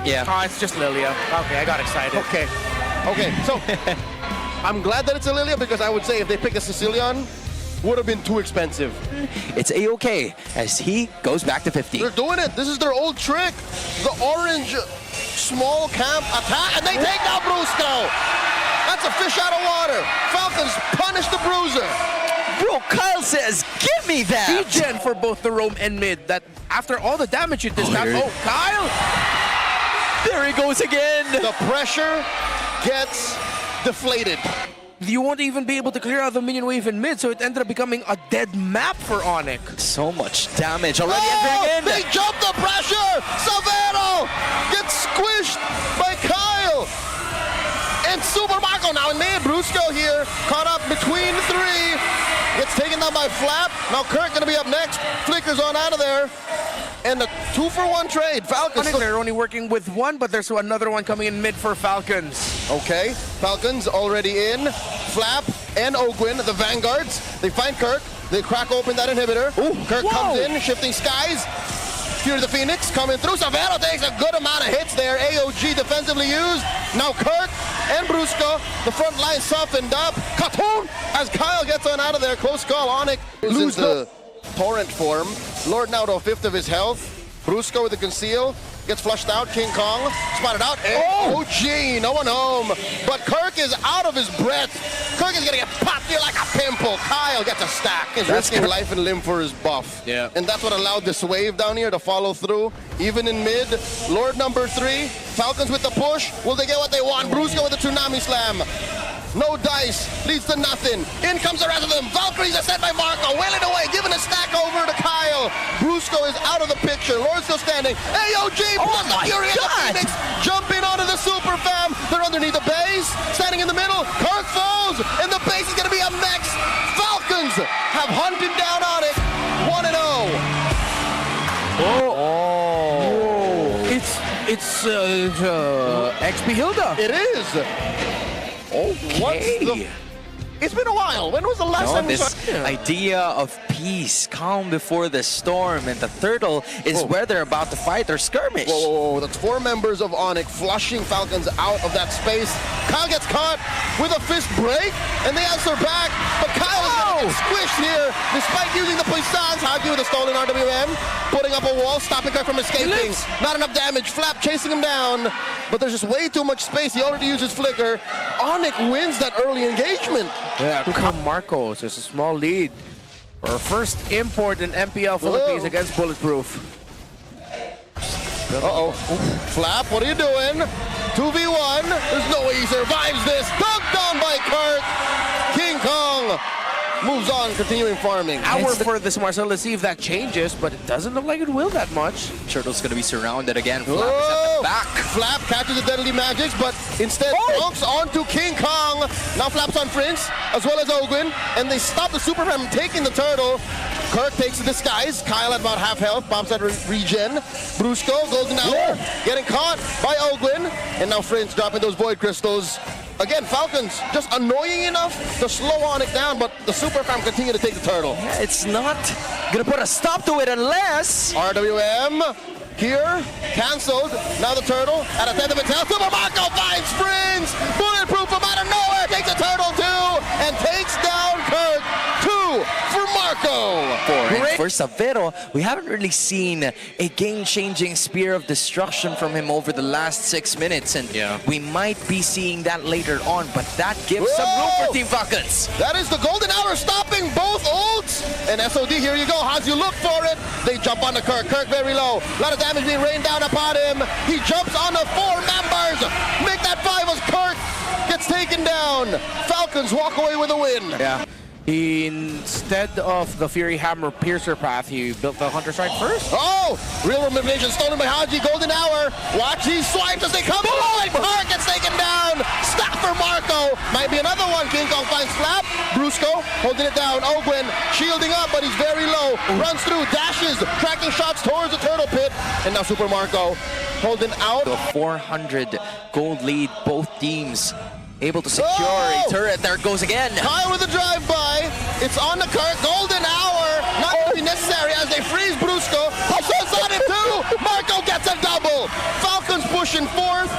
Yeah. Oh, it's just Lilia. Okay, I got excited. Okay. Okay, so I'm glad that it's a Lilia because I would say if they picked a Sicilian, would have been too expensive. It's A-okay as he goes back to 50. They're doing it. This is their old trick. The orange small camp attack, and they take down Brusco. That's a fish out of water. Falcons punish the Bruiser. Bro, Kyle says, give me that! Regen for both the roam and mid. That after all the damage you dished out. Oh, Kyle! There he goes again! The pressure gets deflated. You won't even be able to clear out the minion wave in mid, so it ended up becoming a dead map for ONIC. So much damage already entering in. They jump the pressure! Savero gets squished by Kyle! And Super Marco now in mid. Brusco here, caught up between three. Gets taken down by Flap. Now Kirk gonna be up next. Flickers on out of there. And a 2-for-1 trade. Falcons. They're only working with one, but there's another one coming in mid for Falcons. Okay, Falcons already in. Flap and Ogwin, the Vanguards. They find Kirk. They crack open that inhibitor. Ooh, Kirk comes in, shifting skies. Fury the Phoenix coming through. Savero takes a good amount of hits there. AOG defensively used. Now Kirk and Brusco. The front line softened up. Katoon as Kyle gets on out of there. Close call. ONIC lose the torrent form. Lord now to a fifth of his health. Brusco with the conceal. Gets flushed out. King Kong spotted out. AOG, no one home. But Kirk is out of his breath. Kirk is gonna get popped here like a pimple. Kyle gets a stack. He's risking life and limb for his buff. Yeah. And that's what allowed this wave down here to follow through. Even in mid, Lord number 3. Falcons with the push. Will they get what they want? Brusco with the Tsunami Slam. No dice, leads to nothing. In comes the rest of them. Valkyries are set by Marco, wailing away, giving a stack over to Kyle. Brusco is out of the picture. Lord's still standing. AOG plus the Fury and the Phoenix jumping onto the Super Fam. They're underneath the base, standing in the middle. Kirk falls, and the base is going to be up next. Falcons have hunted down ONIC 1-0. It's XP Hilda. It is. Okay. It's been a while. When was the last time we saw this idea of peace, calm before the storm, and the turtle is where they're about to fight their skirmish. Whoa. That's 4 members of ONIC flushing Falcons out of that space. Kyle gets caught with a fist break, and they answer back, but Kyle is going to get squished here, despite using the puissance. Hagi with a stolen RWM, putting up a wall, stopping Kirk from escaping. Not enough damage. Flap chasing him down, but there's just way too much space. He already used his flicker. ONIC wins that early engagement. Yeah, Marcos is a small lead. Our first import in MPL Philippines against Bulletproof. Flap, what are you doing? 2v1. There's no way he survives this. Dunked down by Kirk. King Kong moves on, continuing farming. Hour for this Marcel. Let's see if that changes, but it doesn't look like it will that much. Turtle's gonna be surrounded again. Flap is at the back. Flap catches the deadly magics, but instead dunks onto King Kong. Now Flap's on Prince, as well as Ogwin, and they stop the Super from taking the turtle. Kirk takes the disguise. Kyle at about half health, bombs at regen. Brusco, golden hour, getting caught by Ogwin, and now Prince dropping those void crystals. Again, Falcons just annoying enough to slow ONIC down, but the Super Fam continue to take the turtle. Yeah, it's not gonna put a stop to it unless RWM here, cancelled. Now the turtle at a 10th of its health. Super Marco finds Springs. Bulletproof from out of nowhere. Takes the turtle too and takes down Kirk. 2 for Marco. For Savero, we haven't really seen a game-changing Spear of Destruction from him over the last 6 minutes, and we might be seeing that later on, but that gives some room for Team Falcons. That is the golden hour stopping both ults. And SOD, here you go. As you look for it, they jump onto Kirk. Kirk very low. A lot of damage being rained down upon him. He jumps on the 4 members. Make that 5 as Kirk gets taken down. Falcons walk away with a win. Yeah. Instead of the Fury Hammer Piercer path, he built the Hunter Strike first. Oh! Real Remuneration stolen by Haji. Golden hour. Watch these swipes as they come. Kirk gets taken down. Stop for Marco. Might be another one. King Kong finds Flap. Brusco holding it down. Ogwin shielding up, but he's very low. Runs through, dashes, tracking shots towards the turtle pit. And now Super Marco holding out. A 400 gold lead, both teams able to secure a turret. There it goes again. Kyle with a drive-by. It's on the Kirk. Golden hour. Not going to be necessary as they freeze Brusco. Also on it too. Marco gets a double. Falcons push pushing forth.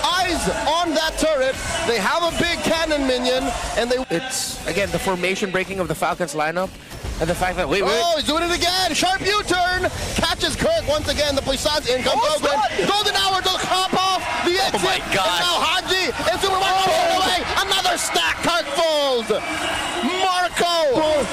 Eyes on that turret. They have a big cannon minion, and they... It's, again, the formation breaking of the Falcons lineup. And the fact that, wait. Oh, he's doing it again. Sharp U-turn. Catches Kirk once again. The Puissance in comes Ogwin. Golden Hour to hop off the exit. Oh my gosh. And now Haji and Super Marco away. Another stack. Kirk falls. Marco.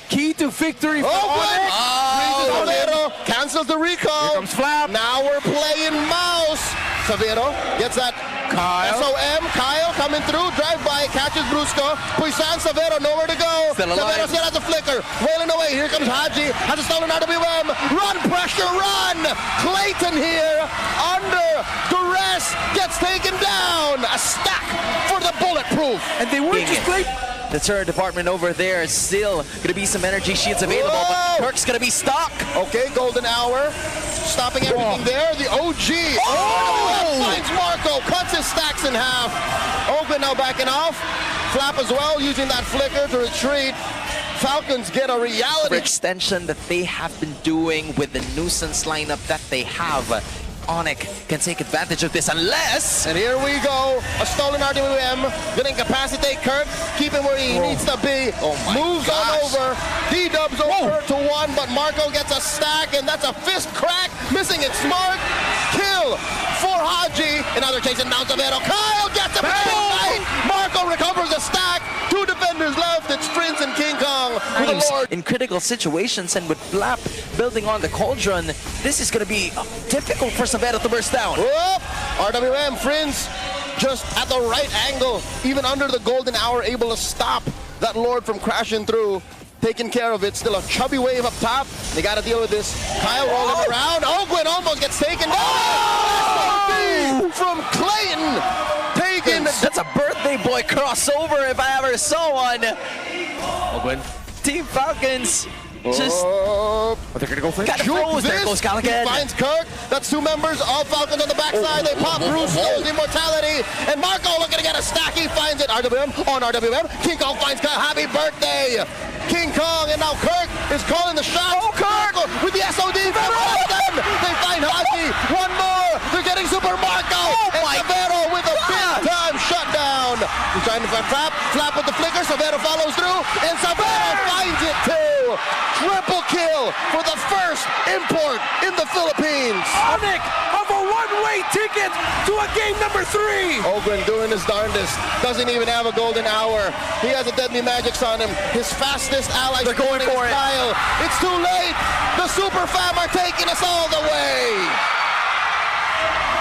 Key to victory for Ogwin. ONIC. Savero cancels the recall. Here comes Flap. Now we're playing mouse. Savero gets that Kyle. SOM. Kyle coming through. Drive by. Catches Brusco. Puissance. Savero nowhere to go. Still alive. Savero still has a flicker. Wailing away. Here comes Haji. Has a stolen RWM. Run. Pressure. Run. Clayton here. Under duress. Gets taken down. A stack for the bulletproof. And they weren't just great. The turret department over there is still going to be some energy shields available, Whoa. but Kirk's going to be stuck. Okay, Golden Hour. Stopping everything there. The OG. Oh! Finds Marco. Cuts his stacks in half. Ogwin now backing off. Flap as well, using that flicker to retreat. Falcons get a For reality. extension that they have been doing with the nuisance lineup that they have. ONIC can take advantage of this unless... And here we go. A stolen RWM. Gonna incapacitate Kirk. Keep him where he needs to be. Oh my Moves gosh. on over. D-dubs over to one, but Marco gets a stack, and that's a fist crack. Missing it smart. Kill for Haji. Another chasing down Savero. Kyle gets him. Big night. Marco recovers a stack. Two defenders left. It's Prince and King Kong with the Lord. In critical situations, and with Flap building on the cauldron, this is going to be difficult for Savero to burst down. Whoop. RWM, Prince, just at the right angle, even under the Golden Hour, able to stop that Lord from crashing through. Taking care of it. Still a chubby wave up top. They got to deal with this. Kyle rolling around. Ogwin almost gets taken down. SOD from Clayton. Taken. That's a birthday boy crossover if I ever saw one. Ogwin. Team Falcons just Oh. Are they going to go for it? got Shoot froze. There this. goes He Calican. finds Kirk. That's two members of Falcons on the backside. They pop Bruce, goes immortality. And Marco looking to get a stack. He finds it. RWM on RWM. King Kong finds Kyle. Happy birthday, King Kong. And now Kirk is calling the shots. Oh, Kirk! With the SOD. They find Haji. One more. They're getting Super Marco. Oh and my Savero with a gosh. big time shutdown. He's trying to find Flap. Flap with the flicker. Savero follows through. And Savero finds it too. Triple kill for the first import in the Philippines. ONIC of a one-way ticket to a game number 3. Ogwin doing his darndest. Doesn't even have a Golden Hour. He has a Deadly Magics on him. His fastest ally. They're going for it. Style. It's too late. The Super Fam are taking us all the way.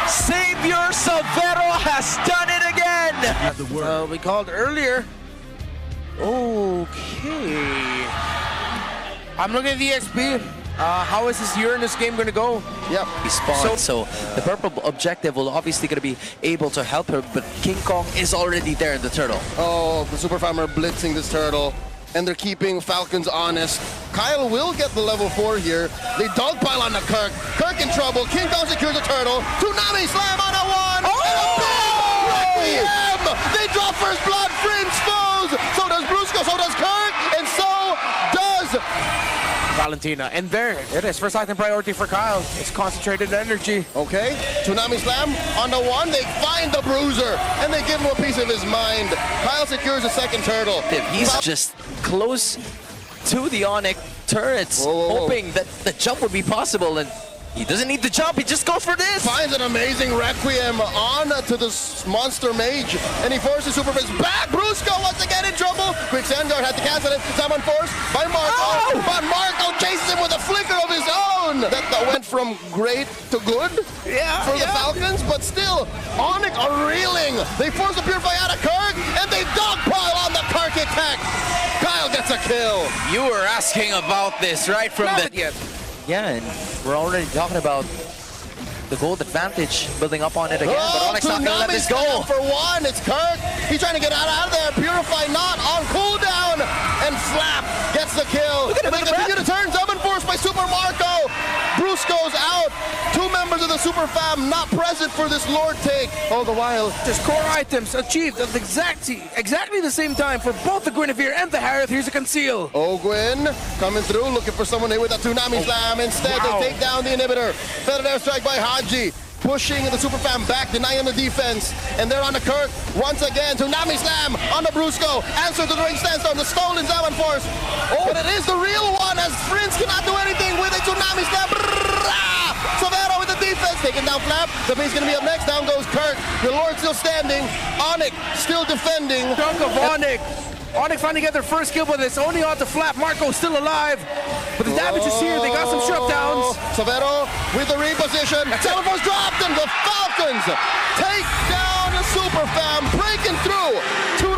Savior Savero has done it again. We called earlier. Okay. I'm looking at the XP. How is this Uranus game going to go? Yep. Respawn. So the purple objective will obviously going to be able to help her, but King Kong is already there in the turtle. Oh, the Super Fam are blitzing this turtle. And they're keeping Falcons honest. Kyle will get the level 4 here. They dogpile on the Kirk. Kirk in trouble. King Kong secures the turtle. Tsunami slam on a one. Oh! And a big Requiem. They draw first blood. Prince falls. So does Brusco. So does Kirk. And so does Valentina. And there it is. First item priority for Kyle. It's concentrated energy. Okay, Tsunami Slam on the one. They find the Bruiser, and they give him a piece of his mind. Kyle secures a second turtle. He's just close to the ONIC turrets, Whoa. hoping that the jump would be possible, and he doesn't need the jump, he just goes for this! Finds an amazing Requiem on to this monster mage, and he forces Super Fist back. Brusco once again in trouble. Quick Sandguard had to cancel it. Summon force by Marco. Oh! But Marco chases him with a flicker of his own. That went from great to good for the Falcons, but still, ONIC are reeling. They force a Purify out of Kirk, and they dogpile on the Kirk attack. Kyle gets a kill. You were asking about this right from Not the... yet. Yeah, and we're already talking about the gold advantage, building up on it again, but ONIC's not gonna let this go. Tsunami for one, it's Kirk. He's trying to get out of there. Purify not on cooldown, and Flap gets the kill. Look at him They in the continue to turn. Summon force by Super Marco. Brusco's out. Two members of the Super Fam not present for this Lord take. All the while, Just core items achieved at exactly the same time for both the Guinevere and the Harith. Here's a conceal. Ogwin coming through, looking for someone here with a Tsunami Slam. Instead, wow. they take down the inhibitor. Feathered airstrike by Haji. pushing the Super Fam back, denying the defense. And they're on the Kirk. Once again, Tsunami Slam on the Brusco. Answer to the ring sandstorm. The stolen Zaman Force. Oh, but it is the real one as Prince cannot do anything with a Tsunami Slam. Savero with the defense. Taking down Flap. The base going to be up next. Down goes Kirk. The Lord still standing. ONIC still defending. Chunk of ONIC. ONIC finally get their first kill, but it's only on to Flap. Marco still alive. But the damage is here. They got some shutdowns. Savero with the reposition. Teleport's dropped and the Falcons take down the Super Fam, breaking through to